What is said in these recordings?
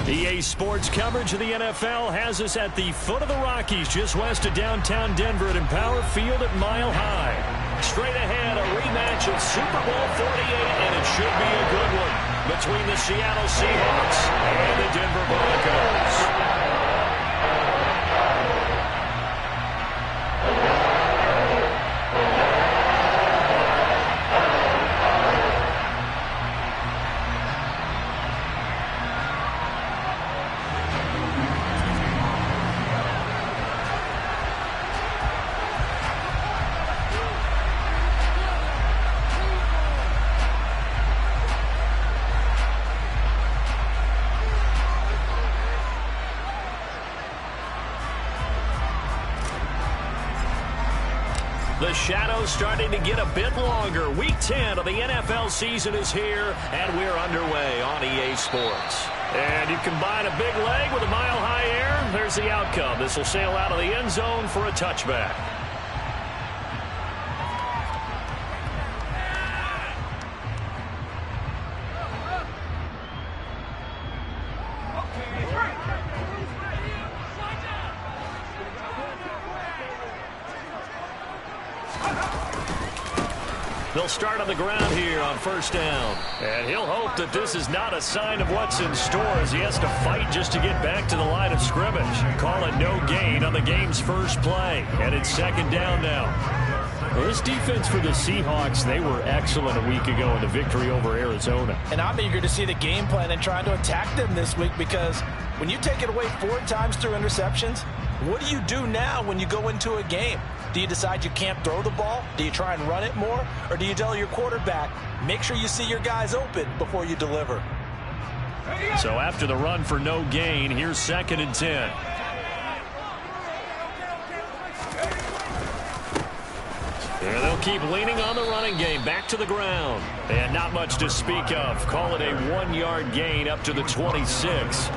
EA Sports coverage of the NFL has us at the foot of the Rockies, just west of downtown Denver at Empower Field at Mile High. Straight ahead, a rematch of Super Bowl 48, and it should be a good one between the Seattle Seahawks and the Denver Broncos. The shadow's starting to get a bit longer. Week 10 of the NFL season is here, and we're underway on EA Sports. And you combine a big leg with a mile-high air, there's the outcome. This will sail out of the end zone for a touchback. They'll start on the ground here on first down. And he'll hope that this is not a sign of what's in store as he has to fight just to get back to the line of scrimmage. Call it no gain on the game's first play. And it's second down now. Well, this defense for the Seahawks, they were excellent a week ago in the victory over Arizona. And I'm eager to see the game plan and trying to attack them this week, because when you take it away 4 times through interceptions, what do you do now when you go into a game? Do you decide you can't throw the ball? Do you try and run it more? Or do you tell your quarterback, make sure you see your guys open before you deliver? So after the run for no gain, here's second and 10. And they'll keep leaning on the running game. Back to the ground. And not much to speak of. Call it a 1-yard gain up to the 26.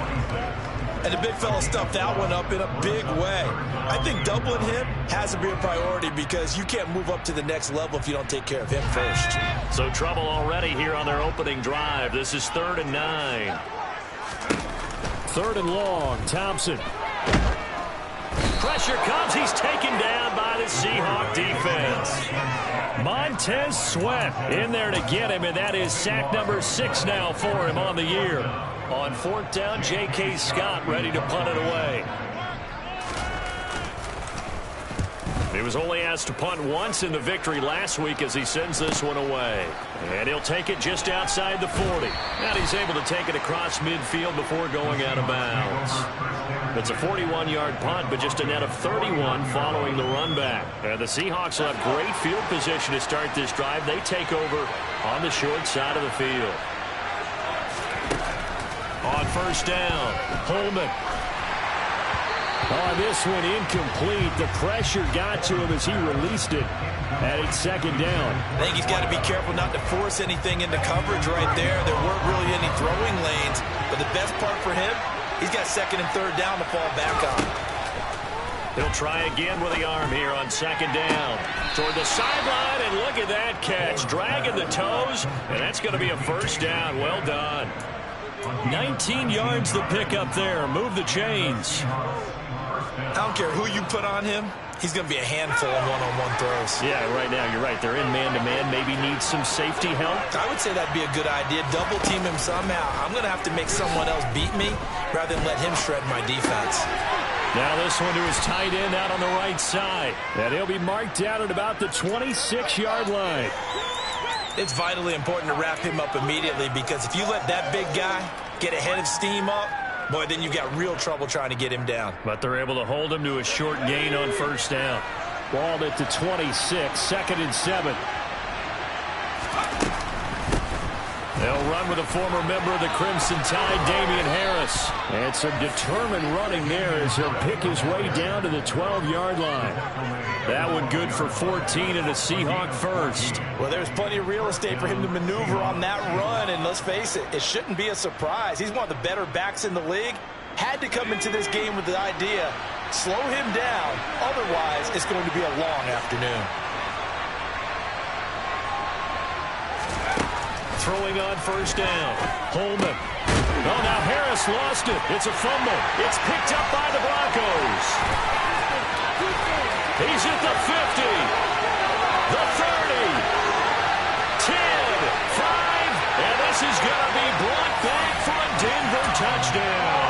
And the big fella stuffed that one up in a big way. I think doubling him has to be a priority, because you can't move up to the next level if you don't take care of him first. So trouble already here on their opening drive. This is 3rd and 9. 3rd and long. Thompson. Pressure comes. He's taken down by the Seahawk defense. Montez Sweat in there to get him, and that is sack number 6 now for him on the year. On 4th down, J.K. Scott ready to punt it away. He was only asked to punt once in the victory last week as he sends this one away. And he'll take it just outside the 40. And he's able to take it across midfield before going out of bounds. It's a 41-yard punt, but just a net of 31 following the run back. And the Seahawks will have great field position to start this drive. They take over on the short side of the field. On first down, Holman. Oh, this one incomplete. The pressure got to him as he released it. And it's second down. I think he's got to be careful not to force anything into coverage right there. There weren't really any throwing lanes. But the best part for him, he's got 2nd and 3rd down to fall back on. He'll try again with the arm here on 2nd down. Toward the sideline, and look at that catch. Dragging the toes, and that's going to be a first down. Well done. 19 yards the pick up there. Move the chains. I don't care who you put on him. He's going to be a handful of one-on-one throws. Yeah, right now, you're right. They're in man-to-man. Maybe needs some safety help. I would say that'd be a good idea. Double team him somehow. I'm going to have to make someone else beat me rather than let him shred my defense. Now this one to his tight end out on the right side. And he'll be marked down at about the 26-yard line. It's vitally important to wrap him up immediately, because if you let that big guy get a head of steam up, boy, then you've got real trouble trying to get him down. But they're able to hold him to a short gain on first down. Ball at the 26, 2nd and 7. They'll run with a former member of the Crimson Tide, Damian Harris. And some determined running there as he'll pick his way down to the 12-yard line. That one good for 14 and a Seahawk first. Well, there's plenty of real estate for him to maneuver on that run, and let's face it, it shouldn't be a surprise. He's one of the better backs in the league. Had to come into this game with the idea, slow him down, otherwise it's going to be a long afternoon. Throwing on first down, Holman. Oh, now Harris lost it. It's a fumble. It's picked up by the Broncos. He's at the 50, the 30, 10, 5, and this is going to be brought back for a Denver touchdown.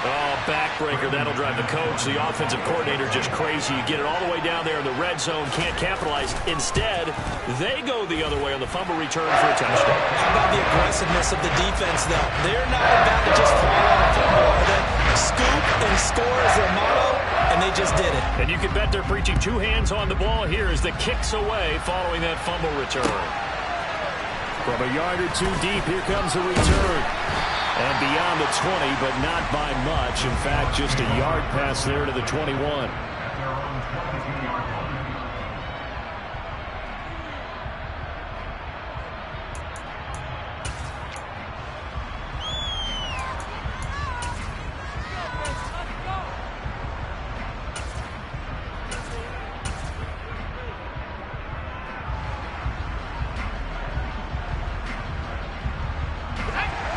Oh, backbreaker. That'll drive the coach, the offensive coordinator, just crazy. You get it all the way down there in the red zone, can't capitalize. Instead, they go the other way on the fumble return for a touchdown. How about the aggressiveness of the defense, though? They're not about to just fall on a fumble, are they? Scoop and score is their motto, and they just did it. And you can bet they're preaching two hands on the ball here as the kick's away following that fumble return. From a yard or two deep, here comes a return. And beyond the 20, but not by much. In fact, just a yard pass there to the 21.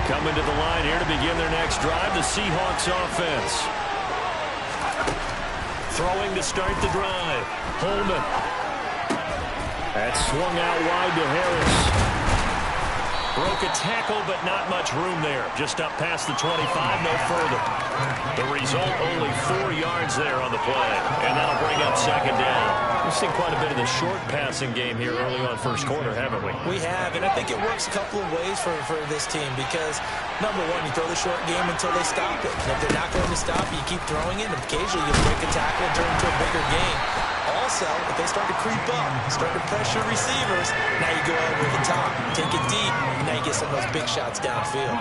Coming to the line here to begin their next drive, the Seahawks offense. Throwing to start the drive. Holman. That swung out wide to Harris. Broke a tackle, but not much room there. Just up past the 25, no further. The result, only 4 yards there on the play. And that'll bring up second down. We've seen quite a bit of the short passing game here early on first quarter, haven't we? We have, and I think it works a couple of ways for this team because, number one, you throw the short game until they stop it. And if they're not going to stop, you keep throwing it, and occasionally you break a tackle and turn into a bigger game. Also, if they start to creep up, start to pressure receivers, now you go over the top, take it deep, and now you get some of those big shots downfield.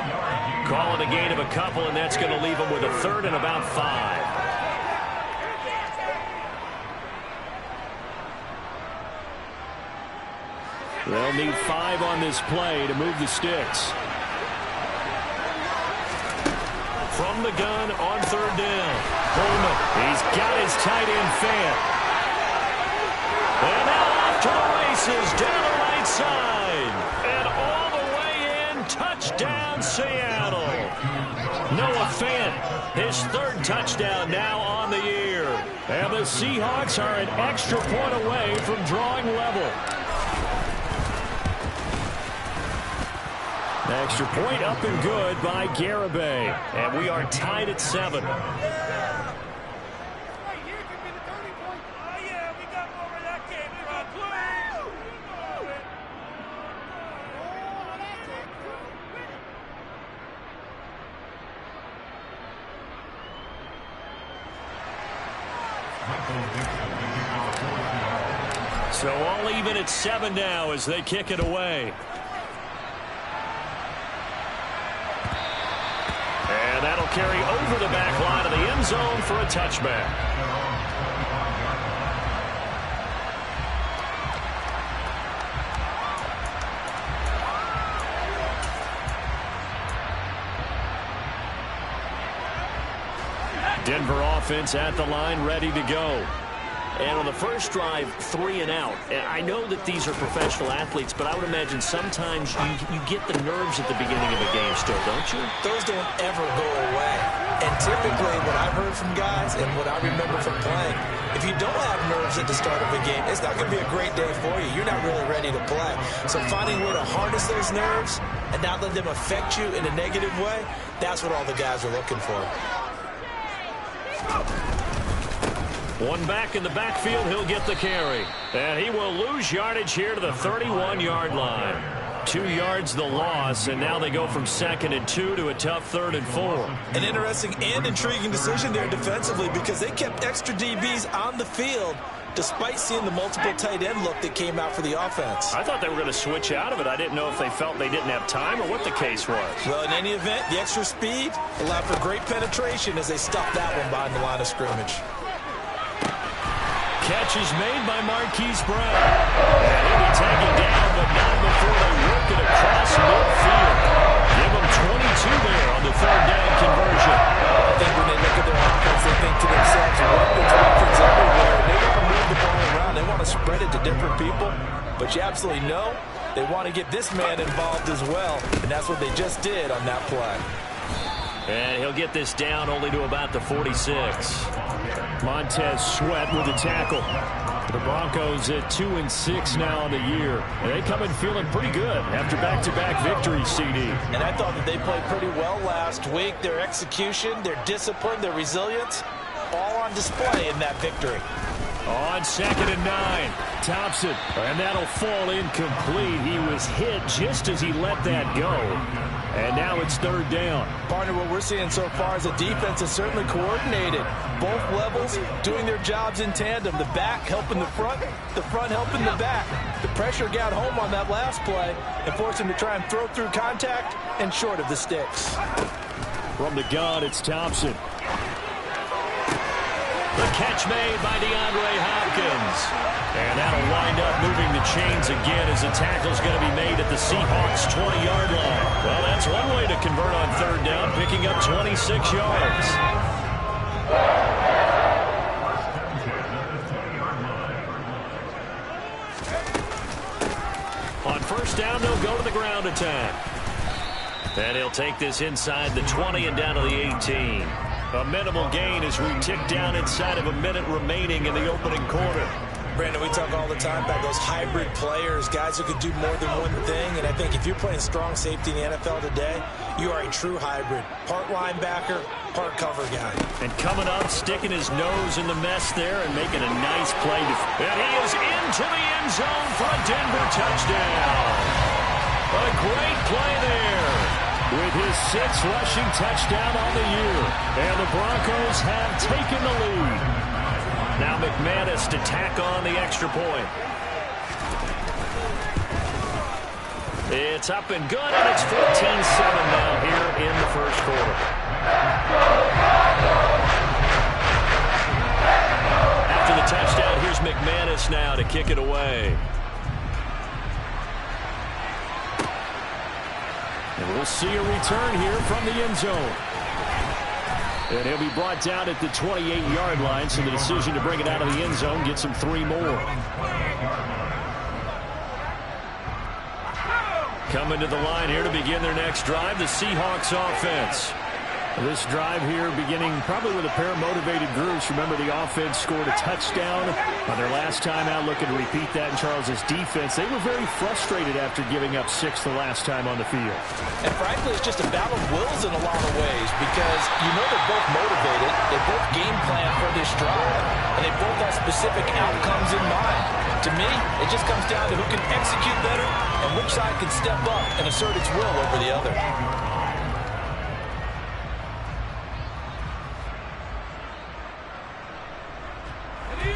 Call it a gain of a couple, and that's going to leave them with a third and about 5. They'll need 5 on this play to move the sticks. From the gun on third down. Holman, he's got his tight end fan. And now off to the races down the right side. And all the way in, touchdown Seattle. Noah Fant, his third touchdown now on the year. And the Seahawks are an extra point away from drawing level. Extra point up and good by Garibay. And we are tied at 7. So all even at 7 now as they kick it away. And that'll carry over the back line of the end zone for a touchback. Denver offense at the line, ready to go. And on the first drive, 3 and out. And I know that these are professional athletes, but I would imagine sometimes you get the nerves at the beginning of a game still, don't you? Those don't ever go away. And typically what I've heard from guys and what I remember from playing, if you don't have nerves at the start of a game, it's not going to be a great day for you. You're not really ready to play. So finding a way to harness those nerves and not let them affect you in a negative way, that's what all the guys are looking for. One back in the backfield, he'll get the carry. And he will lose yardage here to the 31-yard line. 2 yards the loss, and now they go from 2nd and 2 to a tough 3rd and 4. An interesting and intriguing decision there defensively because they kept extra DBs on the field despite seeing the multiple tight end look that came out for the offense. I thought they were going to switch out of it. I didn't know if they felt they didn't have time or what the case was. Well, in any event, the extra speed allowed for great penetration as they stuffed that one behind the line of scrimmage. Catch is made by Marquise Brown. And he'll be taken down, but not before they work it across midfield. Give them 22 there on the 3rd down conversion. I think when they look at their offense, they think to themselves, weapons everywhere. They want to move the ball around. They want to spread it to different people. But you absolutely know they want to get this man involved as well, and that's what they just did on that play. And he'll get this down only to about the 46. Montez Sweat with the tackle. The Broncos at 2-6 now on the year. And they come in feeling pretty good after back-to-back victories, CD. And I thought that they played pretty well last week. Their execution, their discipline, their resilience, all on display in that victory. On 2nd and 9, Thompson, and that'll fall incomplete. He was hit just as he let that go. And now it's 3rd down. Partner, what we're seeing so far is the defense is certainly coordinated. Both levels doing their jobs in tandem. The back helping the front helping the back. The pressure got home on that last play and forced him to try and throw through contact and short of the sticks. From the gun, it's Thompson. The catch made by DeAndre Hopkins. And that'll wind up moving the chains again as the tackle's going to be made at the Seahawks' 20-yard line. Well, that's one way to convert on 3rd down, picking up 26 yards. On 1st down, they'll go to the ground attack. And he'll take this inside the 20 and down to the 18. A minimal gain as we tick down inside of a minute remaining in the opening quarter. Brandon, we talk all the time about those hybrid players, guys who could do more than one thing. And I think if you're playing strong safety in the NFL today, you are a true hybrid. Part linebacker, part cover guy. And coming up, sticking his nose in the mess there and making a nice play. And he is into the end zone for a Denver touchdown. A great play there. With his 6th rushing touchdown on the year. And the Broncos have taken the lead. Now McManus to tack on the extra point. It's up and good, and it's 14-7 now here in the 1st quarter. After the touchdown, here's McManus now to kick it away. And we'll see a return here from the end zone. And he'll be brought down at the 28-yard line, so the decision to bring it out of the end zone gets him 3 more. Coming to the line here to begin their next drive, the Seahawks offense. This drive here beginning probably with a pair of motivated groups. Remember, the offense scored a touchdown on their last time out, looking to repeat that in Charles's defense. They were very frustrated after giving up 6 the last time on the field. And frankly, it's just a battle of wills in a lot of ways because you know they're both motivated. They both game plan for this drive, and they both have specific outcomes in mind. To me, it just comes down to who can execute better and which side can step up and assert its will over the other.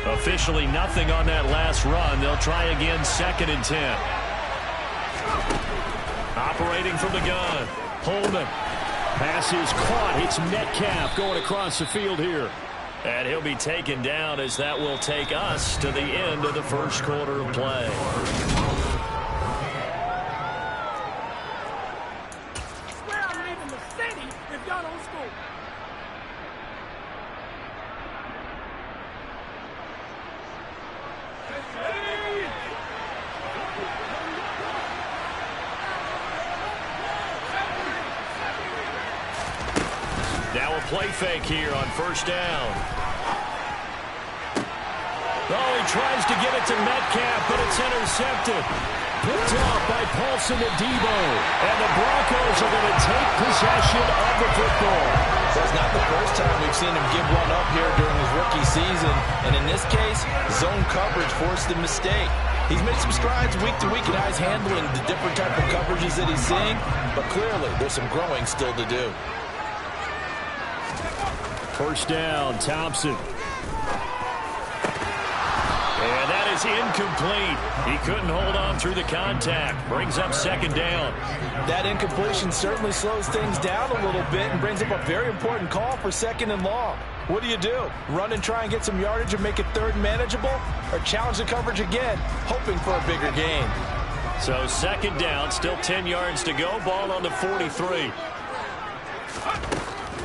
Officially nothing on that last run. They'll try again 2nd and 10. Operating from the gun. Holman. Pass is caught. It's Metcalf going across the field here. And he'll be taken down as that will take us to the end of the 1st quarter of play. Now a play fake here on 1st down. Oh, he tries to get it to Metcalf, but it's intercepted. Picked off by Paulson Adebo. And the Broncos are going to take possession of the football. That's not the first time we've seen him give one up here during his rookie season. And in this case, zone coverage forced the mistake. He's made some strides week to week in how he's handling the different type of coverages that he's seeing. But clearly, there's some growing still to do. 1st down, Thompson. And that is incomplete. He couldn't hold on through the contact. Brings up 2nd down. That incompletion certainly slows things down a little bit and brings up a very important call for 2nd and long. What do? Run and try and get some yardage and make it 3rd and manageable? Or challenge the coverage again, hoping for a bigger gain? So 2nd down, still 10 yards to go. Ball on the 43.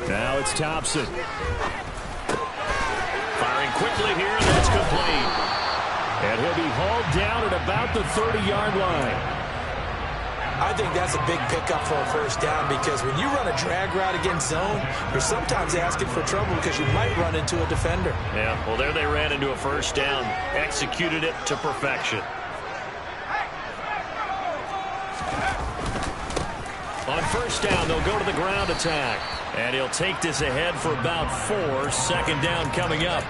Now it's Thompson. Firing quickly here, and that's complete. And he'll be hauled down at about the 30-yard line. I think that's a big pickup for a first down because when you run a drag route against zone, you're sometimes asking for trouble because you might run into a defender. Yeah, well, there they ran into a first down, executed it to perfection. On first down, they'll go to the ground attack. And he'll take this ahead for about 4. Second down coming up.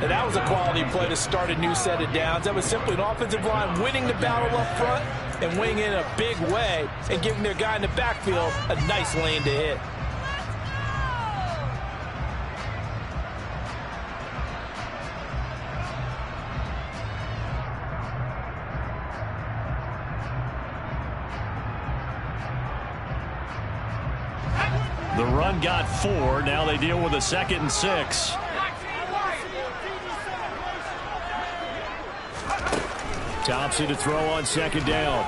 And that was a quality play to start a new set of downs. That was simply an offensive line winning the battle up front and winning in a big way and giving their guy in the backfield a nice lane to hit. The run got 4. Now they deal with a 2nd and 6. Thompson to throw on second down.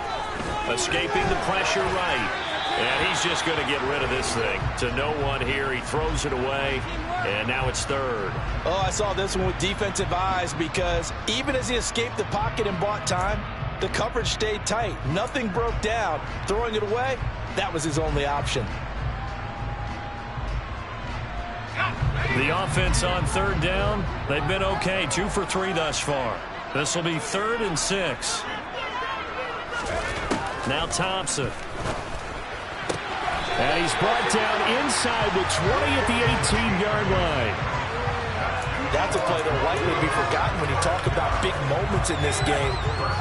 Escaping the pressure right. And he's just going to get rid of this thing. To no one here. He throws it away. And now it's 3rd. Oh, I saw this one with defensive eyes because even as he escaped the pocket and bought time, the coverage stayed tight. Nothing broke down. Throwing it away, that was his only option. The offense on 3rd down, they've been okay. 2 for 3 thus far. This will be 3rd and 6. Now Thompson. And he's brought down inside the 20 at the 18-yard line. That's a play that will likely be forgotten when you talk about big moments in this game.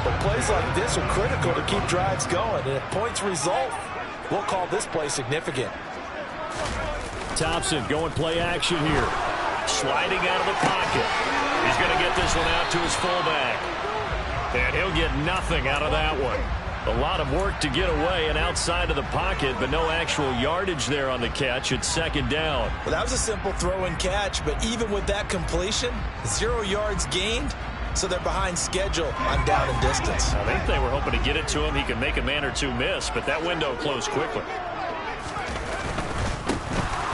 But plays like this are critical to keep drives going. And if points result, we'll call this play significant. Thompson going play action here. Sliding out of the pocket. He's going to get this one out to his fullback. And he'll get nothing out of that one. A lot of work to get away and outside of the pocket, but no actual yardage there on the catch. It's 2nd down. Well, that was a simple throw and catch, but even with that completion, 0 yards gained, so they're behind schedule on down and distance. I think they were hoping to get it to him. He could make a man or two miss, but that window closed quickly.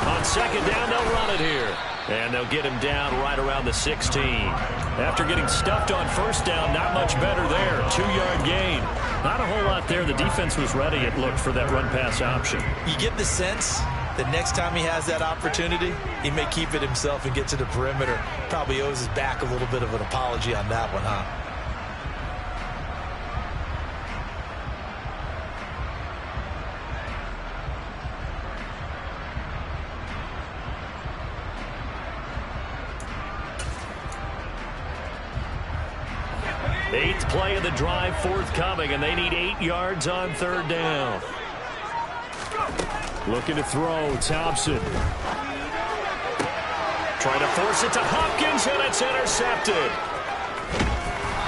On 2nd down, they'll run it here. And they'll get him down right around the 16. After getting stuffed on 1st down, not much better there. 2-yard gain. Not a whole lot there. The defense was ready, it looked, for that run-pass option. You get the sense that next time he has that opportunity, he may keep it himself and get to the perimeter. Probably owes his back a little bit of an apology on that one, huh? Eighth play of the drive forthcoming, and they need 8 yards on 3rd down. Looking to throw, Thompson. Trying to force it to Hopkins, and it's intercepted.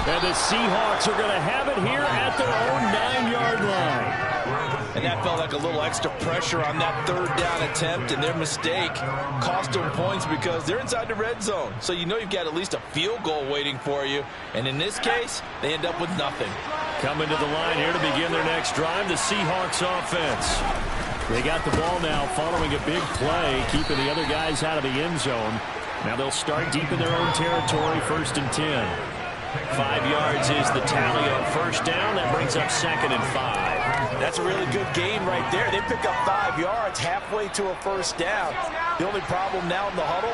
And the Seahawks are going to have it here at their own 9-yard line. And that felt like a little extra pressure on that 3rd down attempt, and their mistake cost them points because they're inside the red zone. So you know you've got at least a field goal waiting for you. And in this case, they end up with nothing. Coming to the line here to begin their next drive, the Seahawks offense. They got the ball now following a big play, keeping the other guys out of the end zone. Now they'll start deep in their own territory, 1st and 10. 5 yards is the tally on 1st down. That brings up 2nd and 5. That's a really good gain right there. They pick up 5 yards halfway to a 1st down. The only problem now in the huddle,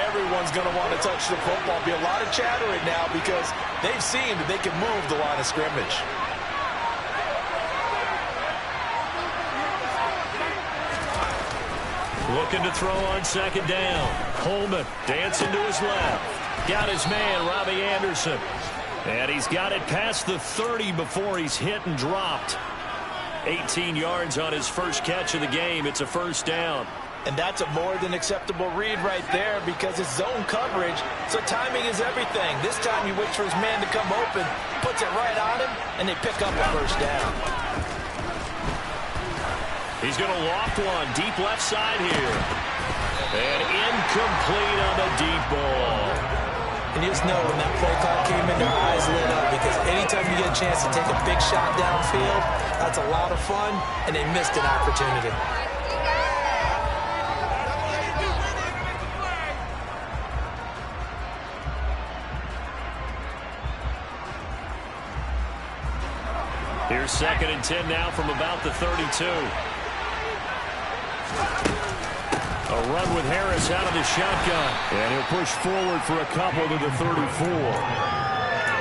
everyone's going to want to touch the football. Be a lot of chattering now because they've seen that they can move the line of scrimmage. Looking to throw on 2nd down. Holman dancing to his left. Got his man, Robbie Anderson. And he's got it past the 30 before he's hit and dropped. 18 yards on his first catch of the game. It's a 1st down. And that's a more than acceptable read right there because it's zone coverage, so timing is everything. This time he waits for his man to come open, puts it right on him, and they pick up a 1st down. He's going to loft one deep left side here. And incomplete on the deep ball. And you just know when that play call came in, their eyes lit up because anytime you get a chance to take a big shot downfield, that's a lot of fun, and they missed an opportunity. Here's 2nd and 10 now from about the 32. A run with Harris out of the shotgun. And he'll push forward for a couple to the 34.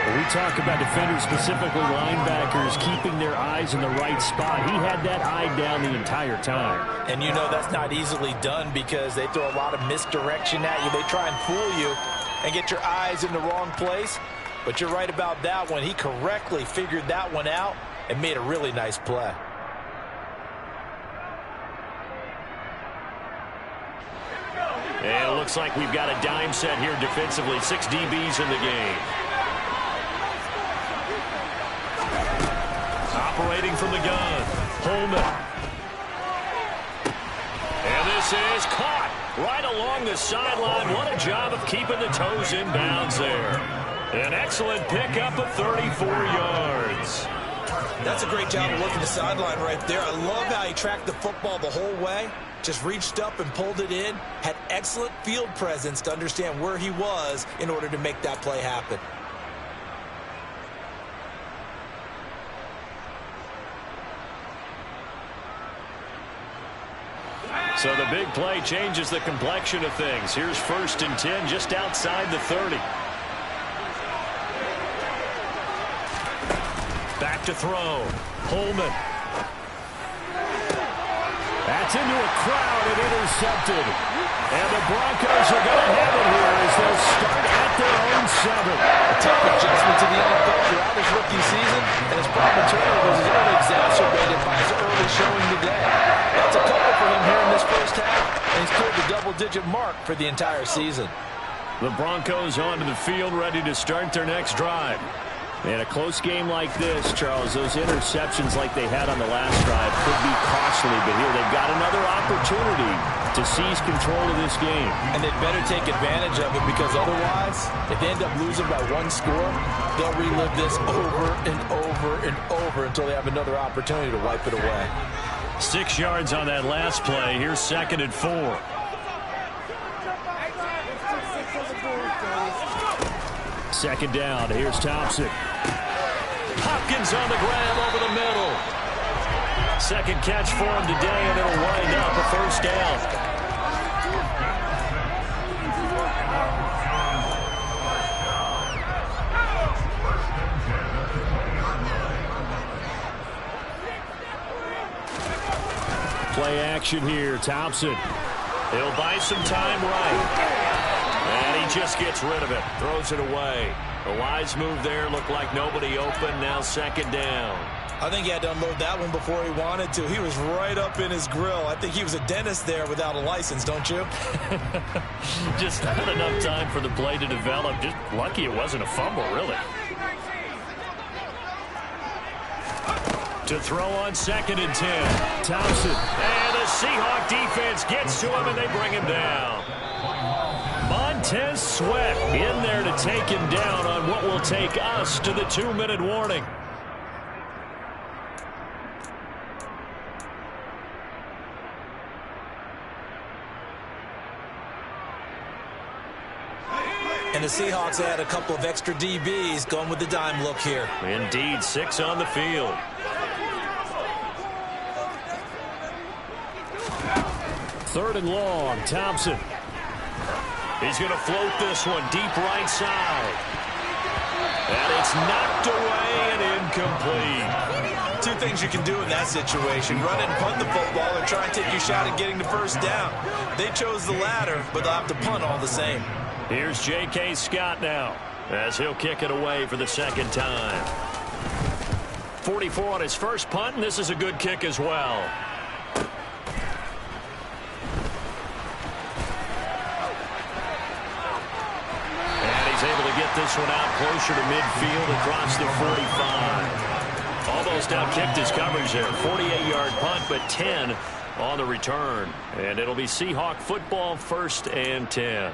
When we talk about defenders, specifically linebackers, keeping their eyes in the right spot. He had that eye down the entire time. And you know that's not easily done because they throw a lot of misdirection at you. They try and fool you and get your eyes in the wrong place. But you're right about that one. He correctly figured that one out and made a really nice play. And it looks like we've got a dime set here defensively. 6 DBs in the game. Operating from the gun. Holman. And this is caught right along the sideline. What a job of keeping the toes in bounds there. An excellent pickup of 34 yards. That's a great job of working the sideline right there. I love how he tracked the football the whole way. Just reached up and pulled it in. Had excellent field presence to understand where he was in order to make that play happen. So the big play changes the complexion of things. Here's 1st and 10 just outside the 30. Back to throw. Holman. That's into a crowd and intercepted. And the Broncos are going to have it here as they'll start at their own 7. A tough adjustment to the NFL throughout his rookie season, and his problem turnovers is only exacerbated by his early showing today. That's a couple for him here in this first half, and he's cleared the double-digit mark for the entire season. The Broncos onto the field ready to start their next drive. In a close game like this, Charles, those interceptions like they had on the last drive could be costly, but here they've got another opportunity to seize control of this game. And they'd better take advantage of it because otherwise, if they end up losing by 1 score, they'll relive this over and over and over until they have another opportunity to wipe it away. 6 yards on that last play. Here's 2nd and 4. Second down. Here's Thompson. Hopkins on the grab over the middle. Second catch for him today, and it'll wind up a 1st down. Play action here. Thompson. He'll buy some time right. And he just gets rid of it. Throws it away. A wise move there. Looked like nobody open. Now 2nd down. I think he had to unload that one before he wanted to. He was right up in his grill. I think he was a dentist there without a license, don't you? Just not enough time for the play to develop. Just lucky it wasn't a fumble, really. To throw on 2nd and 10. Thompson. And the Seahawk defense gets to him, and they bring him down. Montez Sweat in there to take him down on what will take us to the 2-minute warning. And the Seahawks add a couple of extra DBs going with the dime look here. Indeed, 6 on the field. Third and long, Thompson. He's going to float this one deep right side. And it's knocked away and incomplete. Two things you can do in that situation. Run it and punt the football or try and take your shot at getting the 1st down. They chose the latter, but they'll have to punt all the same. Here's J.K. Scott now as he'll kick it away for the 2nd time. 44 on his first punt, and this is a good kick as well. Able to get this one out closer to midfield across the 45. Almost outkicked his coverage there. 48-yard punt, but 10 on the return. And it'll be Seahawk football, 1st and 10.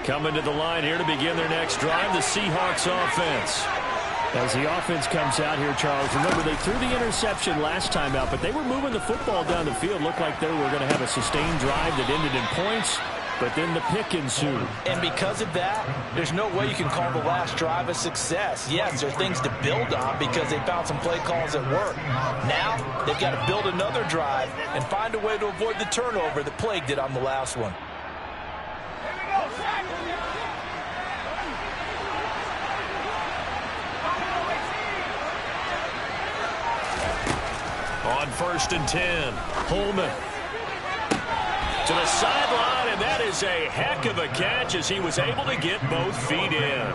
Coming to the line here to begin their next drive, the Seahawks offense. As the offense comes out here, Charles, remember they threw the interception last time out, but they were moving the football down the field. Looked like they were going to have a sustained drive that ended in points, but then the pick ensued. And because of that, there's no way you can call the last drive a success. Yes, there are things to build on because they found some play calls that work. Now, they've got to build another drive and find a way to avoid the turnover that plagued it on the last one. On 1st and 10, Holman to the sideline, and that is a heck of a catch as he was able to get both feet in.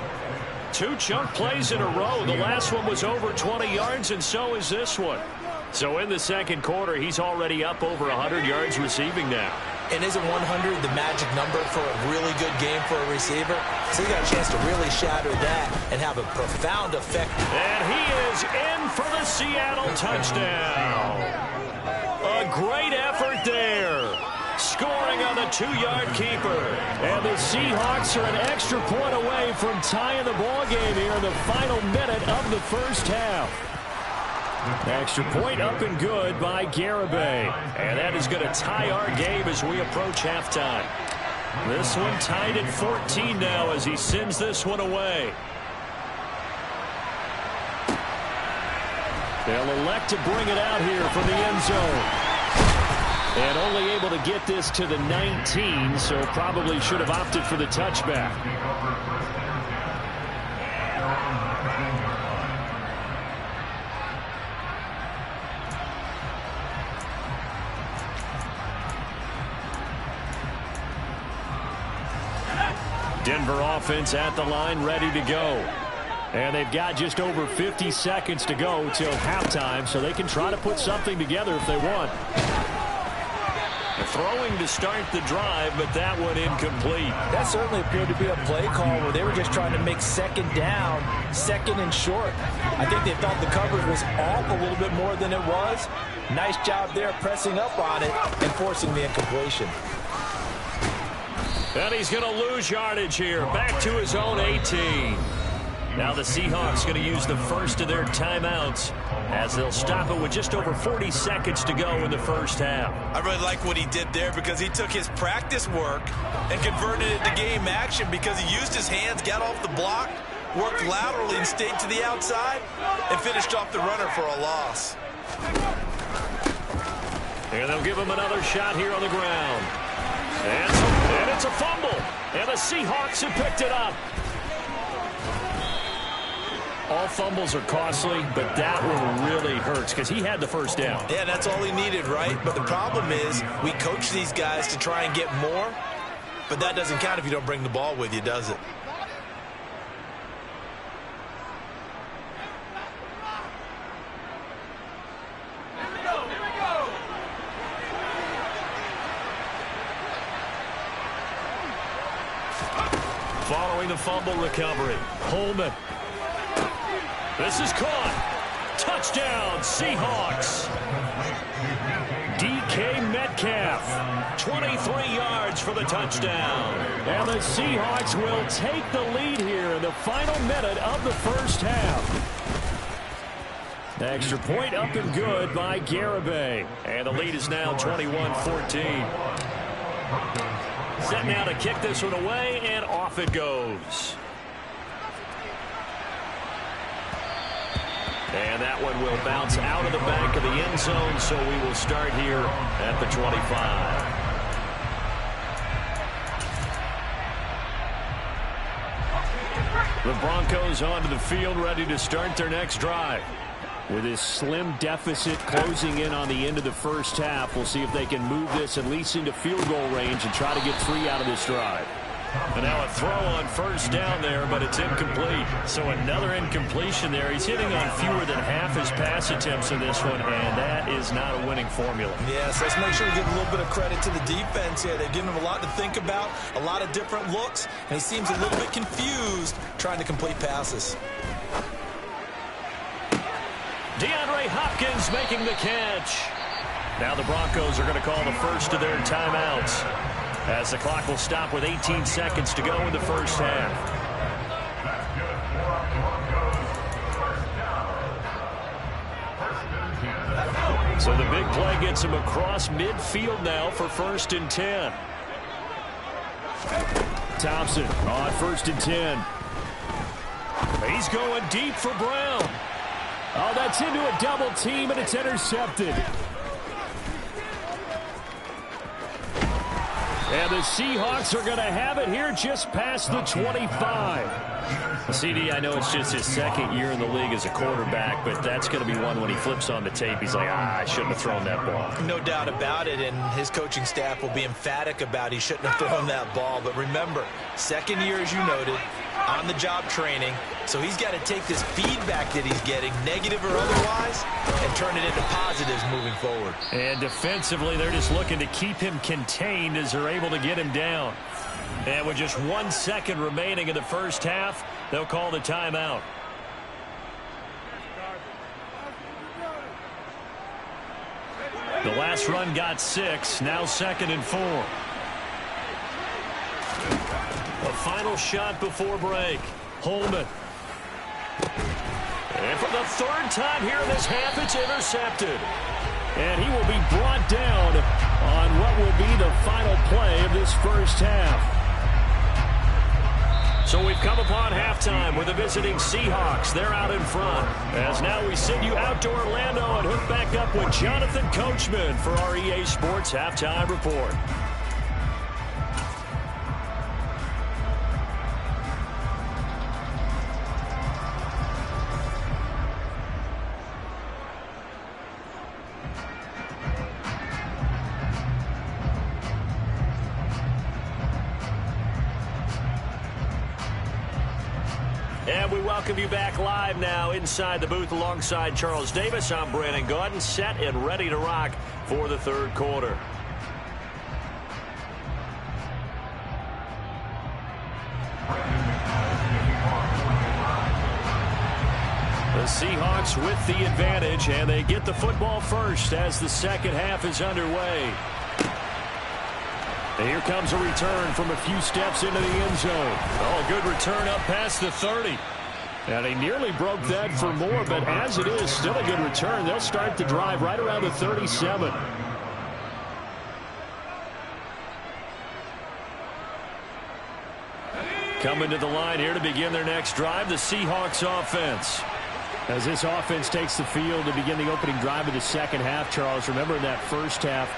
2 chunk plays in a row. The last one was over 20 yards, and so is this one. So in the second quarter, he's already up over 100 yards receiving now. And isn't 100 the magic number for a really good game for a receiver? So you got a chance to really shatter that and have a profound effect. And he is in for the Seattle touchdown. A great effort there. Scoring on the 2-yard keeper. And the Seahawks are an extra point away from tying the ball game here in the final minute of the first half. Extra point up and good by Garibay. And that is going to tie our game as we approach halftime. This one tied at 14 now as he sends this one away. They'll elect to bring it out here from the end zone. And only able to get this to the 19, so probably should have opted for the touchback. Denver offense at the line, ready to go. And they've got just over 50 seconds to go till halftime, so they can try to put something together if they want. Throwing to start the drive, but that one incomplete. That certainly appeared to be a play call where they were just trying to make second down, second and short. I think they thought the coverage was off a little bit more than it was. Nice job there pressing up on it and forcing the incompletion. And he's going to lose yardage here. Back to his own 18. Now the Seahawks going to use the first of their timeouts as they'll stop it with just over 40 seconds to go in the first half. I really like what he did there because he took his practice work and converted it to game action because he used his hands, got off the block, worked laterally and stayed to the outside and finished off the runner for a loss. And they'll give him another shot here on the ground. And it's a fumble. And the Seahawks have picked it up. All fumbles are costly, but that one really hurts because he had the first down. Yeah, that's all he needed, right? But the problem is we coach these guys to try and get more, but that doesn't count if you don't bring the ball with you, does it? Following the fumble recovery, Holman. This is caught. Touchdown, Seahawks. DK Metcalf, 23 yards for the touchdown. And the Seahawks will take the lead here in the final minute of the first half. The extra point up and good by Garibay. And the lead is now 21-14. Set now to kick this one away, and off it goes. And that one will bounce out of the back of the end zone, so we will start here at the 25. The Broncos onto the field, ready to start their next drive. With this slim deficit closing in on the end of the first half, we'll see if they can move this at least into field goal range and try to get 3 out of this drive. And now a throw on first down there, but it's incomplete. So another incompletion there. He's hitting on fewer than half his pass attempts in this one, and that is not a winning formula. Yes, let's make sure we give a little bit of credit to the defense here. They've given him a lot to think about, a lot of different looks, and he seems a little bit confused trying to complete passes. DeAndre Hopkins making the catch. Now the Broncos are going to call the first of their timeouts. as the clock will stop with 18 seconds to go in the first half. So the big play gets him across midfield now for 1st and 10. Thompson on 1st and 10. He's going deep for Brown. Oh, that's into a double team, and it's intercepted. And the Seahawks are going to have it here just past the 25. CD, I know it's just his 2nd year in the league as a quarterback, but that's going to be one when he flips on the tape. He's like, I shouldn't have thrown that ball. No doubt about it, and his coaching staff will be emphatic about he shouldn't have thrown that ball. But remember, 2nd year, as you noted, on-the-job training, so he's got to take this feedback that he's getting, negative or otherwise, and turn it into positives moving forward. And defensively, they're just looking to keep him contained as they're able to get him down. And with just 1 second remaining in the first half, they'll call the timeout. The last run got 6, now 2nd and 4. A final shot before break. Holman. And for the 3rd time here in this half, it's intercepted. And he will be brought down on what will be the final play of this first half. So we've come upon halftime with the visiting Seahawks. They're out in front. As now we send you out to Orlando and hook back up with Jonathan Coachman for our EA Sports Halftime Report. And we welcome you back live now inside the booth alongside Charles Davis. I'm Brandon Gaudin, set and ready to rock for the 3rd quarter. The Seahawks with the advantage, and they get the football first as the 2nd half is underway. And here comes a return from a few steps into the end zone. Oh, good return up past the 30. And he nearly broke that for more, but as it is, still a good return. They'll start the drive right around the 37. Coming to the line here to begin their next drive, the Seahawks offense. As this offense takes the field to begin the opening drive of the 2nd half, Charles, remember in that first half,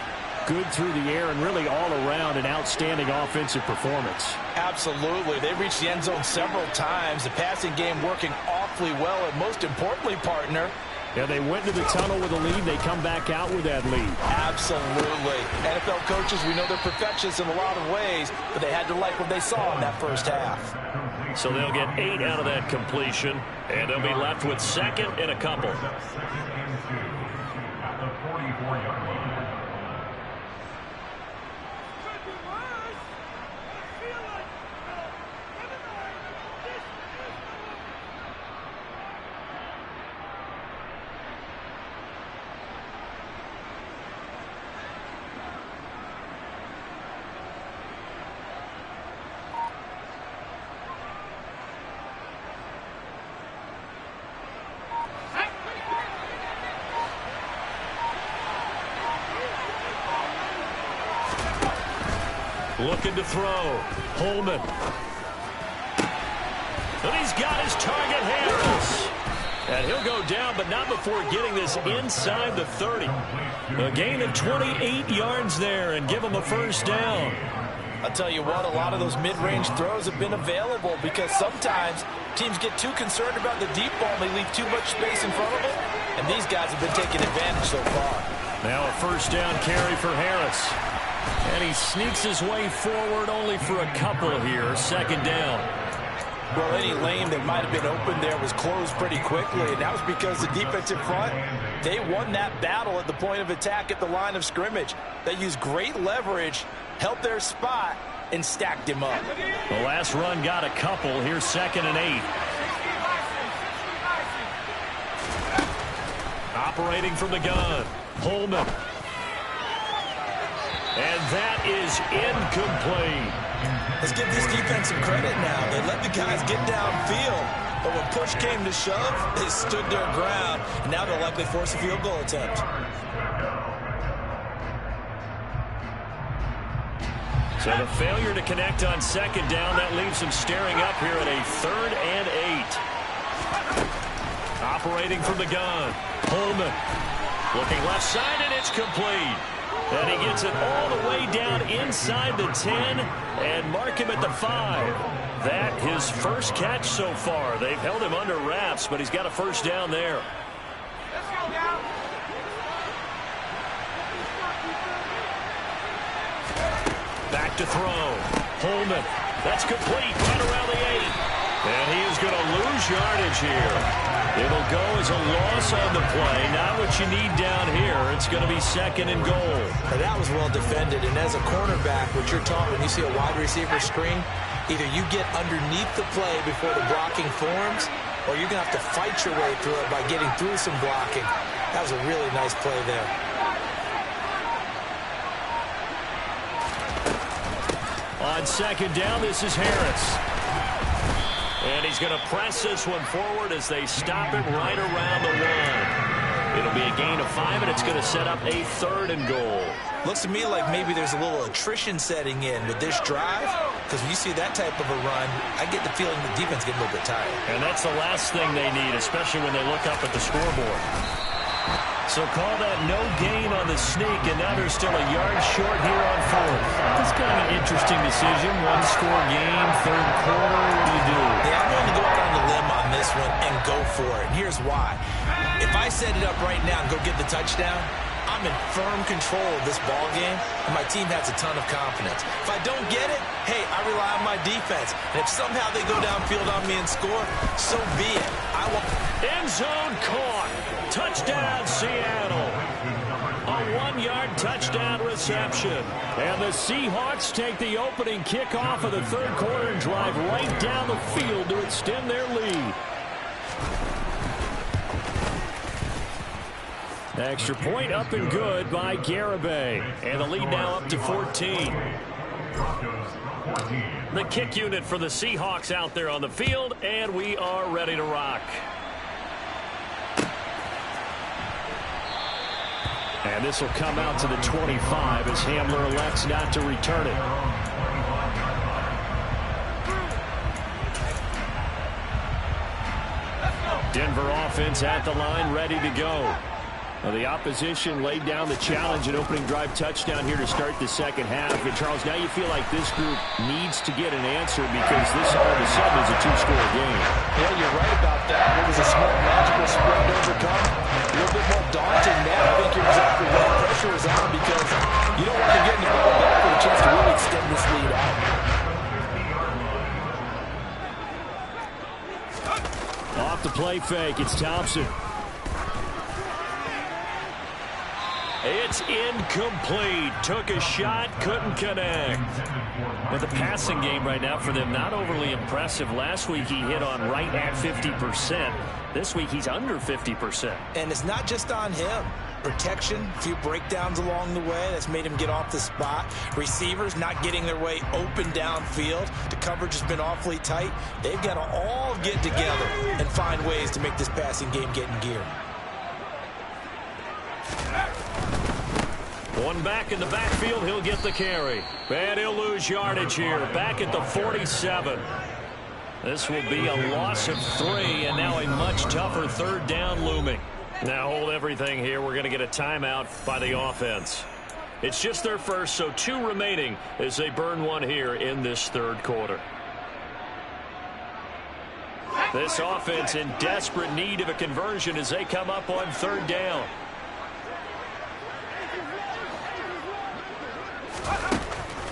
good through the air and really all around an outstanding offensive performance. Absolutely. They reached the end zone several times. The passing game working awfully well, and most importantly, partner, yeah, they went to the tunnel with a lead. They come back out with that lead. Absolutely. NFL coaches, we know they're perfectionists in a lot of ways, but they had to like what they saw in that first half. So they'll get 8 out of that completion, and they'll be left with 2nd and a couple. Looking to throw. Holman. And he's got his target, Harris. And he'll go down, but not before getting this inside the 30. A gain of 28 yards there and give him a first down. I'll tell you what, a lot of those mid-range throws have been available because sometimes teams get too concerned about the deep ball and they leave too much space in front of it. And these guys have been taking advantage so far. Now a first down carry for Harris. And he sneaks his way forward only for a couple here. 2nd down. Well, any lane that might have been open there was closed pretty quickly, and that was because the defensive front, they won that battle at the point of attack at the line of scrimmage. They used great leverage, held their spot, and stacked him up. The last run got a couple. Here's 2nd and 8. Operating from the gun, Holman. And that is incomplete. Let's give this defense some credit now. They let the guys get downfield, but when push came to shove, they stood their ground, and now they'll likely force a field goal attempt. So the failure to connect on second down, that leaves them staring up here at a 3rd and 8. Operating from the gun, Holman. Looking left side, and it's complete. And he gets it all the way down inside the 10 and mark him at the 5. That his first catch so far. They've held him under wraps, but he's got a first down there. Back to throw. Holman. That's complete right around the 8. And he is going to lose yardage here. It'll go as a loss on the play. Not what you need down here. It's going to be 2nd and goal. Now that was well defended. And as a cornerback, what you're taught when you see a wide receiver screen, either you get underneath the play before the blocking forms, or you're going to have to fight your way through it by getting through some blocking. That was a really nice play there. On second down, this is Harris. And he's going to press this one forward as they stop it right around the 1. It'll be a gain of 5, and it's going to set up a 3rd and goal. Looks to me like maybe there's a little attrition setting in with this drive, because when you see that type of a run, I get the feeling the defense getting a little bit tired. And that's the last thing they need, especially when they look up at the scoreboard. So call that no gain on the sneak, and now they're still a yard short here on 4th. That's kind of an interesting decision. One-score game, 3rd quarter. What do you do? Yeah, I'm willing to go out on the limb on this one and go for it. And here's why. If I set it up right now and go get the touchdown, I'm in firm control of this ball game, and my team has a ton of confidence. If I don't get it, hey, I rely on my defense. And if somehow they go downfield on me and score, so be it. I want end zone caught. Touchdown, Seattle. A 1-yard touchdown reception. And the Seahawks take the opening kickoff of the 3rd quarter and drive right down the field to extend their lead. Extra point up and good by Garibay. And the lead now up to 14. The kick unit for the Seahawks out there on the field, and we are ready to rock. And this will come out to the 25 as Hamler elects not to return it. Denver offense at the line, ready to go. Well, the opposition laid down the challenge, an opening drive touchdown here to start the second half. And Charles, now you feel like this group needs to get an answer because this all of a sudden is a 2-score game. Yeah, you're right about that. It was a small magical spread to overcome. A little bit more daunting now. I think you're exactly right. Pressure is on because you don't want to get the ball back with a chance to really extend this lead out. Off the play fake, it's Thompson. It's incomplete. Took a shot, couldn't connect. But the passing game right now for them, not overly impressive. Last week he hit on right at 50%. This week he's under 50%. And it's not just on him. Protection, a few breakdowns along the way. That's made him get off the spot. Receivers not getting their way open downfield. The coverage has been awfully tight. They've got to all get together and find ways to make this passing game get in gear. One back in the backfield, he'll get the carry. And he'll lose yardage here. Back at the 47. This will be a loss of 3, and now a much tougher 3rd down looming. Now hold everything here. We're going to get a timeout by the offense. It's just their first, so 2 remaining as they burn 1 here in this 3rd quarter. This offense in desperate need of a conversion as they come up on 3rd down.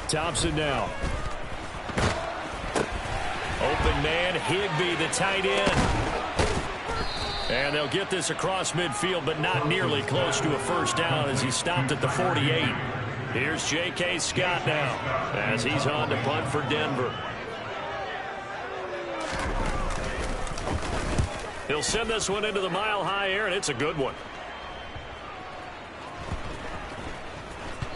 Thompson now. Open man, Higbee, the tight end. And they'll get this across midfield, but not nearly close to a first down as he stopped at the 48. Here's J.K. Scott now as he's on to punt for Denver. He'll send this one into the mile-high air, and it's a good one.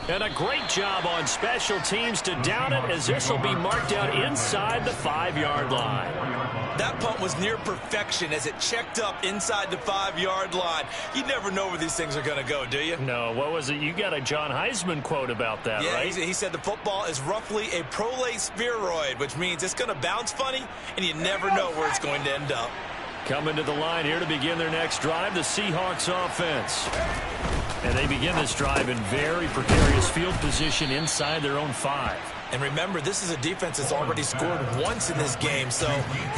And a great job on special teams to down it, as this will be marked out inside the 5-yard line. That punt was near perfection as it checked up inside the 5-yard line. You never know where these things are going to go, do you? No, what was it? You got a John Heisman quote about that, yeah, right? He said the football is roughly a prolate spheroid, which means it's going to bounce funny, and you never know where it's going to end up. Coming to the line here to begin their next drive, the Seahawks offense. And they begin this drive in very precarious field position inside their own 5. And remember, this is a defense that's already scored once in this game, so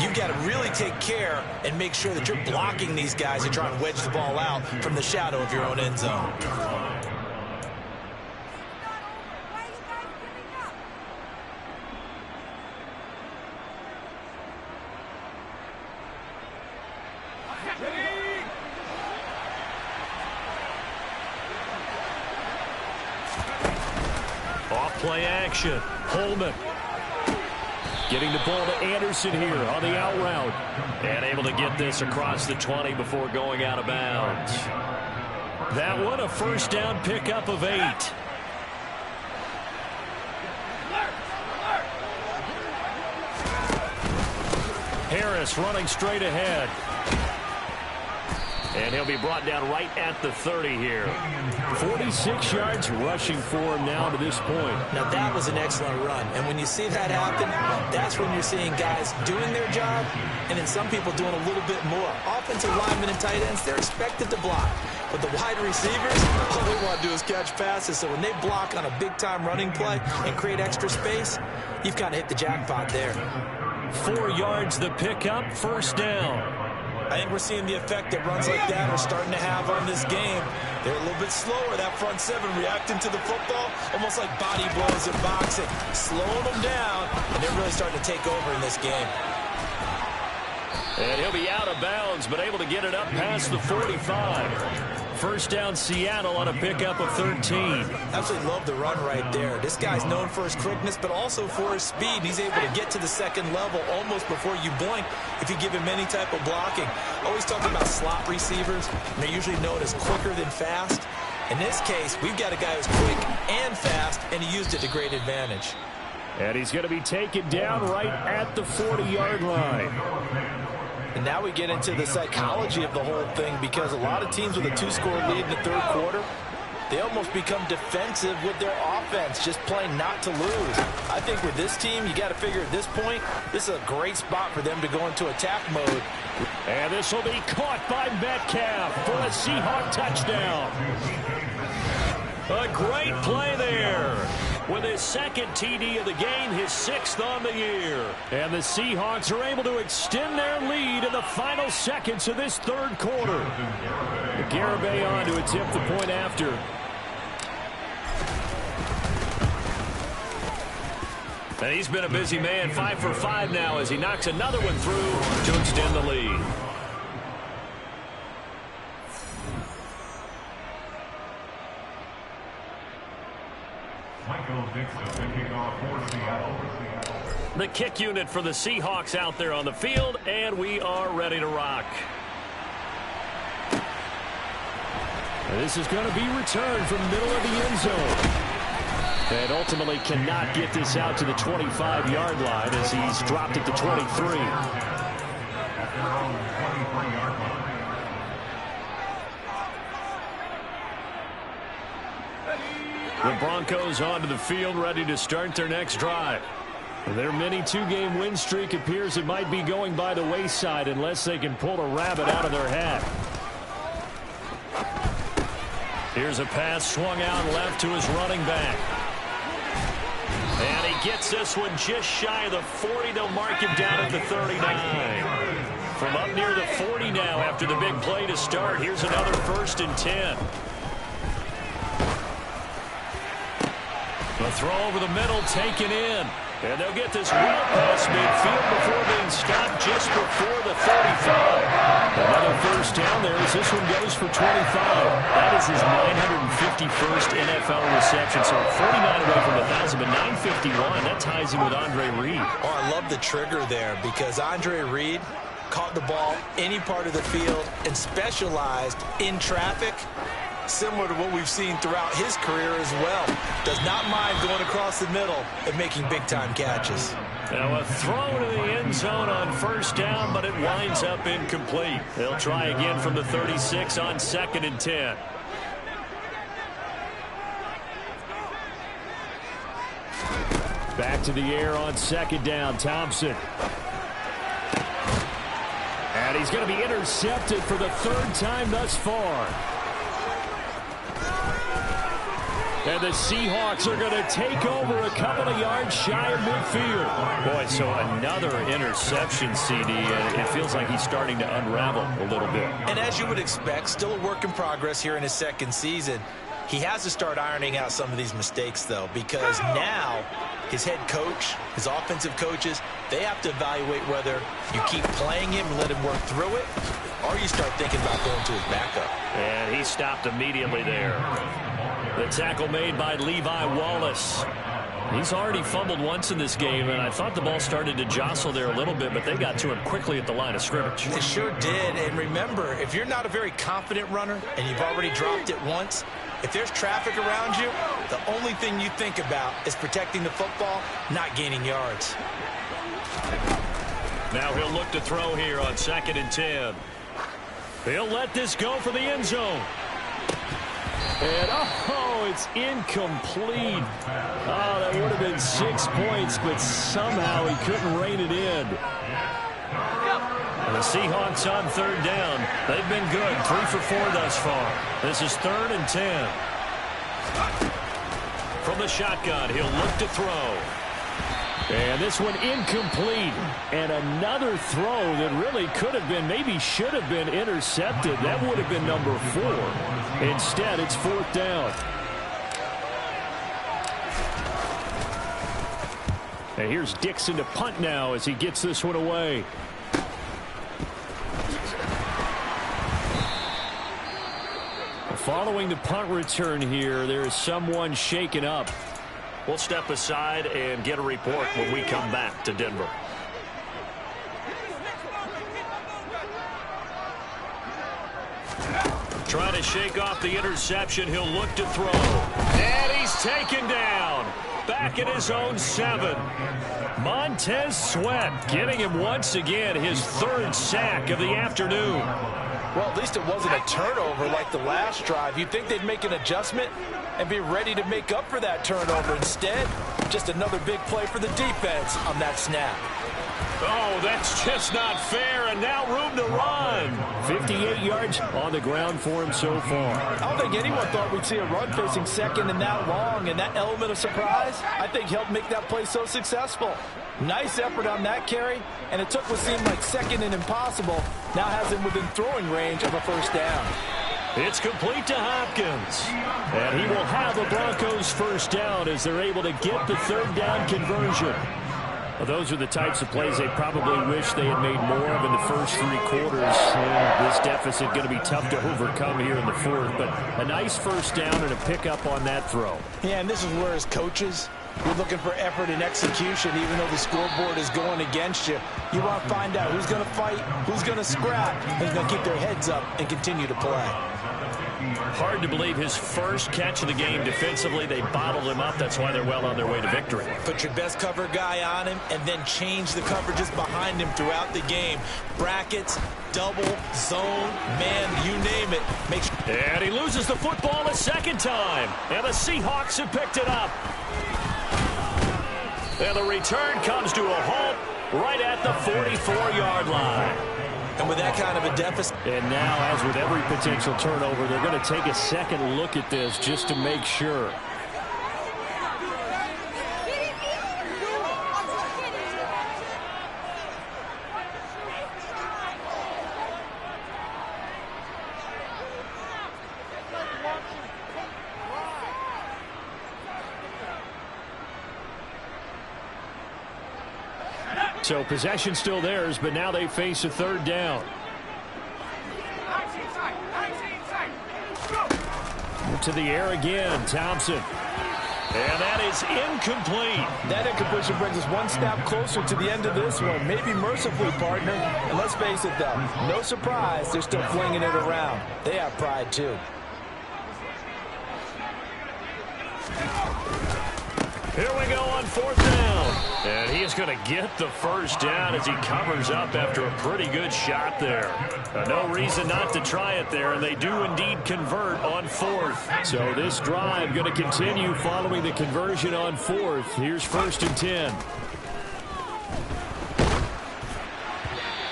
you've got to really take care and make sure that you're blocking these guys and try and wedge the ball out from the shadow of your own end zone. Play action. Holman getting the ball to Anderson here on the out route. And able to get this across the 20 before going out of bounds. That one a first down pickup of 8. Harris running straight ahead. And he'll be brought down right at the 30 here. 46 yards rushing for him now to this point. Now, that was an excellent run. And when you see that happen, that's when you're seeing guys doing their job and then some people doing a little bit more. Offensive linemen and tight ends, they're expected to block. But the wide receivers, all they want to do is catch passes. So when they block on a big-time running play and create extra space, you've kind of hit the jackpot there. 4 yards the pickup, first down. I think we're seeing the effect that runs like that are starting to have on this game. They're a little bit slower, that front 7, reacting to the football, almost like body blows in boxing, slowing them down, and they're really starting to take over in this game. And he'll be out of bounds, but able to get it up past the 45. First down, Seattle on a pickup of 13. Absolutely love the run right there. This guy's known for his quickness, but also for his speed. He's able to get to the second level almost before you blink if you give him any type of blocking. Always talking about slot receivers, and they're usually known as quicker than fast. In this case, we've got a guy who's quick and fast, and he used it to great advantage. And he's going to be taken down right at the 40-yard line. And now we get into the psychology of the whole thing, because a lot of teams with a 2-score lead in the third quarter, they almost become defensive with their offense, just playing not to lose. I think with this team, you got to figure at this point, this is a great spot for them to go into attack mode. And this will be caught by Metcalf for a Seahawk touchdown. A great play there. With his second TD of the game, his 6th on the year. And the Seahawks are able to extend their lead in the final seconds of this third quarter. Garibay on to attempt the point after. And he's been a busy man, 5 for 5 now as he knocks another one through to extend the lead. The kick unit for the Seahawks out there on the field, and we are ready to rock. And this is going to be returned from the middle of the end zone. And ultimately cannot get this out to the 25-yard line as he's dropped at the 23. The Broncos onto the field, ready to start their next drive. Their mini 2-game win streak appears it might be going by the wayside unless they can pull a rabbit out of their hat. Here's a pass swung out left to his running back. And he gets this one just shy of the 40. They'll mark him down at the 39. From up near the 40 now after the big play to start. Here's another 1st and 10. The throw over the middle taken in. And they'll get this well past midfield before being stopped just before the 35. Another first down there as this one goes for 25. That is his 951st NFL reception. So 49 away from 1,000, but 951. That ties him with Andre Reed. Oh, I love the trigger there because Andre Reed caught the ball any part of the field and specialized in traffic. similar to what we've seen throughout his career as well. Does not mind going across the middle and making big-time catches. Now a throw to the end zone on first down, but it winds up incomplete. They'll try again from the 36 on 2nd and 10. Back to the air on 2nd down, Thompson. And he's going to be intercepted for the 3rd time thus far. And the Seahawks are going to take over a couple of yards shy of midfield. Boy, so another interception, CD, and it feels like he's starting to unravel a little bit. And as you would expect, still a work in progress here in his 2nd season. He has to start ironing out some of these mistakes, though, because now his head coach, his offensive coaches, they have to evaluate whether you keep playing him and let him work through it, or you start thinking about going to his backup. And he stopped immediately there. The tackle made by Levi Wallace. He's already fumbled once in this game, and I thought the ball started to jostle there a little bit, but they got to him quickly at the line of scrimmage. It sure did, and remember, if you're not a very confident runner and you've already dropped it once, if there's traffic around you, the only thing you think about is protecting the football, not gaining yards. Now he'll look to throw here on 2nd and 10. He'll let this go for the end zone. And, it's incomplete. Oh, that would have been 6 points, but somehow he couldn't rein it in. And the Seahawks on 3rd down. They've been good, 3 for 4 thus far. This is 3rd and 10. From the shotgun, he'll look to throw. And this one incomplete. And another throw that really could have been, maybe should have been intercepted. That would have been number 4. Instead, it's 4th down. And here's Dixon to punt now as he gets this one away. Following the punt return here, there is someone shaken up. We'll step aside and get a report when we come back to Denver. Trying to shake off the interception. He'll look to throw. And he's taken down. Back at his own 7. Montez Sweat getting him once again his 3rd sack of the afternoon. Well, at least it wasn't a turnover like the last drive. You'd think they'd make an adjustment and be ready to make up for that turnover. Instead, just another big play for the defense on that snap. Oh, that's just not fair, and now room to run. 58 yards on the ground for him so far. I don't think anyone thought we'd see a run facing 2nd and that long, and that element of surprise, I think, helped make that play so successful. Nice effort on that carry, and it took what seemed like 2nd and impossible. Now has him within throwing range of a 1st down. It's complete to Hopkins. And he will have the Broncos 1st down as they're able to get the 3rd down conversion. Well, those are the types of plays they probably wish they had made more of in the first 3 quarters. This deficit going to be tough to overcome here in the 4th, but a nice 1st down and a pickup on that throw. Yeah, and this is where as coaches, you're looking for effort and execution, even though the scoreboard is going against you. You want to find out who's going to fight, who's going to scrap, who's going to keep their heads up and continue to play. Hard to believe his first catch of the game defensively. They bottled him up. That's why they're well on their way to victory. Put your best cover guy on him and then change the coverages behind him throughout the game. Brackets, double, zone, man, you name it. And he loses the football a 2nd time. And the Seahawks have picked it up. And the return comes to a halt right at the 44-yard line. And with that kind of a deficit. And now, as with every potential turnover, they're going to take a second look at this just to make sure. So possession still theirs, but now they face a 3rd down. To the air again, Thompson. And that is incomplete. That incompletion brings us one step closer to the end of this one. Maybe mercifully, partner. And let's face it, though, no surprise, they're still flinging it around. They have pride, too. Here we go on 4th down. And he is going to get the first down as he covers up after a pretty good shot there. No reason not to try it there, and they do indeed convert on 4th. So this drive going to continue following the conversion on 4th. Here's 1st and 10.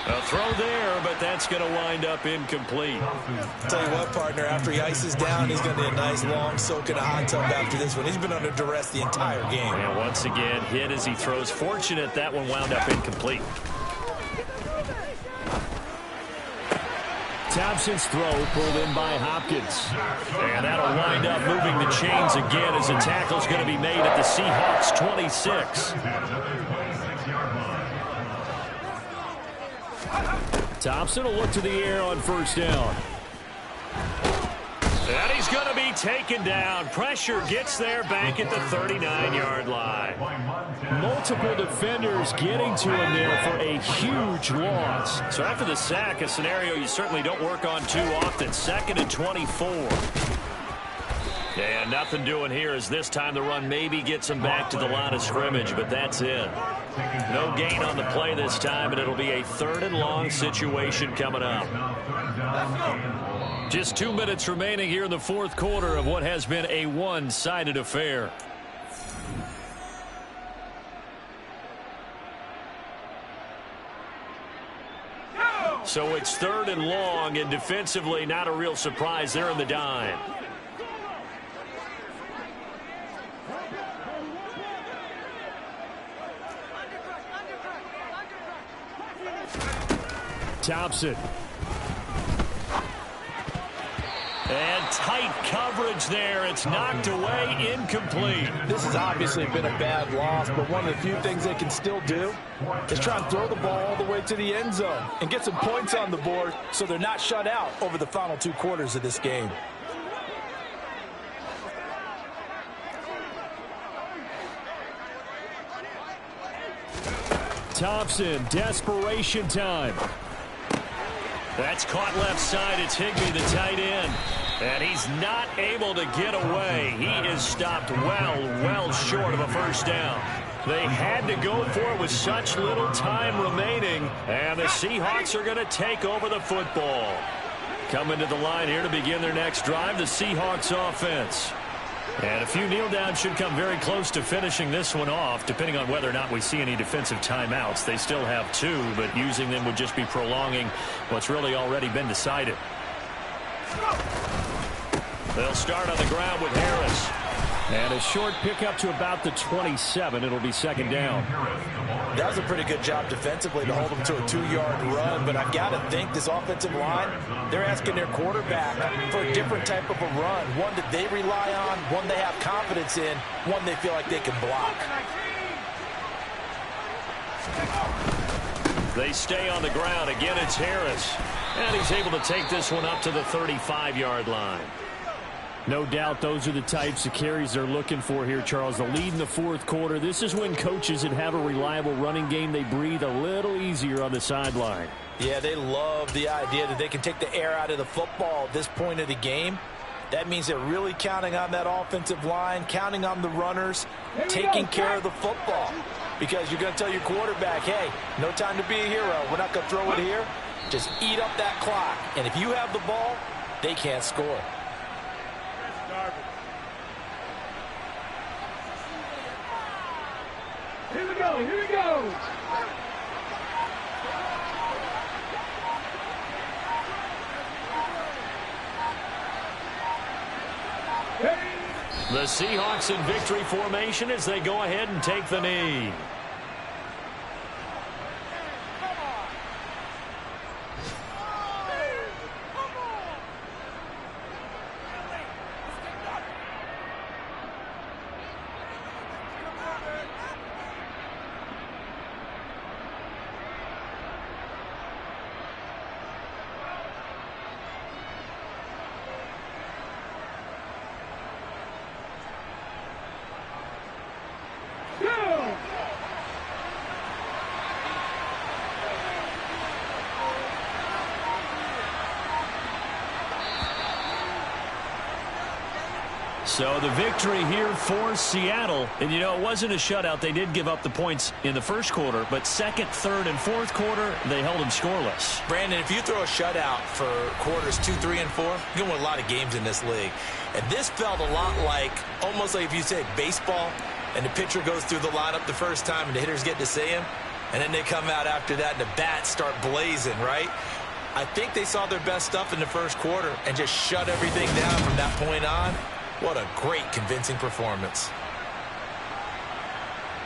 A throw there, but that's going to wind up incomplete. Tell you what, partner, after he ices down, he's going to be a nice long soak in a hot tub after this one. He's been under duress the entire game. And once again, hit as he throws. Fortunate that one wound up incomplete. Thompson's throw pulled in by Hopkins. And that'll wind up moving the chains again as a tackle's going to be made at the Seahawks 26. Thompson will look to the air on 1st down. And he's going to be taken down. Pressure gets there back at the 39-yard line. Multiple defenders getting to him there for a huge loss. So after the sack, a scenario you certainly don't work on too often. 2nd and 24. And nothing doing here as this time the run maybe gets him back to the line of scrimmage, but that's it. No gain on the play this time, and it'll be a 3rd and long situation coming up. Just 2 minutes remaining here in the 4th quarter of what has been a one-sided affair. So it's 3rd and long, and defensively not a real surprise there in the dime. Thompson. And tight coverage there. It's knocked away, incomplete. This has obviously been a bad loss, but one of the few things they can still do is try and throw the ball all the way to the end zone and get some points on the board so they're not shut out over the final 2 quarters of this game. Thompson, desperation time. That's caught left side. It's Higbee, the tight end. And he's not able to get away. He is stopped well short of a first down. They had to go for it with such little time remaining. And the Seahawks are going to take over the football. Coming to the line here to begin their next drive, the Seahawks offense. And a few kneel downs should come very close to finishing this one off, depending on whether or not we see any defensive timeouts. They still have 2, but using them would just be prolonging what's really already been decided. They'll start on the ground with Harris. And a short pickup to about the 27. It'll be 2nd down. That was a pretty good job defensively to hold them to a 2-yard run, but I've got to think this offensive line, they're asking their quarterback for a different type of a run, one that they rely on, one they have confidence in, one they feel like they can block. They stay on the ground. Again, it's Harris. And he's able to take this one up to the 35-yard line. No doubt those are the types of carries they're looking for here, Charles. The lead in the 4th quarter. This is when coaches that have a reliable running game, they breathe a little easier on the sideline. Yeah, they love the idea that they can take the air out of the football at this point of the game. That means they're really counting on that offensive line, counting on the runners, taking care of the football. Because you're going to tell your quarterback, hey, no time to be a hero. We're not going to throw it here. Just eat up that clock. And if you have the ball, they can't score. Here we go, here we go. The Seahawks in victory formation as they go ahead and take the knee. So the victory here for Seattle. And, you know, it wasn't a shutout. They did give up the points in the first quarter. But second, third, and fourth quarter, they held them scoreless. Brandon, if you throw a shutout for quarters 2, 3, and 4, you're going to win a lot of games in this league. And this felt a lot like, almost like if you said baseball, and the pitcher goes through the lineup the first time, and the hitters get to see him. And then they come out after that, and the bats start blazing, right? I think they saw their best stuff in the first quarter and just shut everything down from that point on. What a great, convincing performance.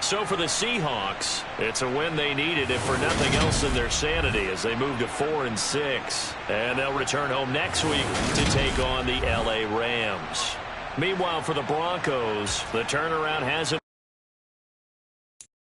So for the Seahawks, it's a win they needed, if for nothing else, in their sanity, as they move to 4-6. And they'll return home next week to take on the L.A. Rams. Meanwhile, for the Broncos, the turnaround hasn't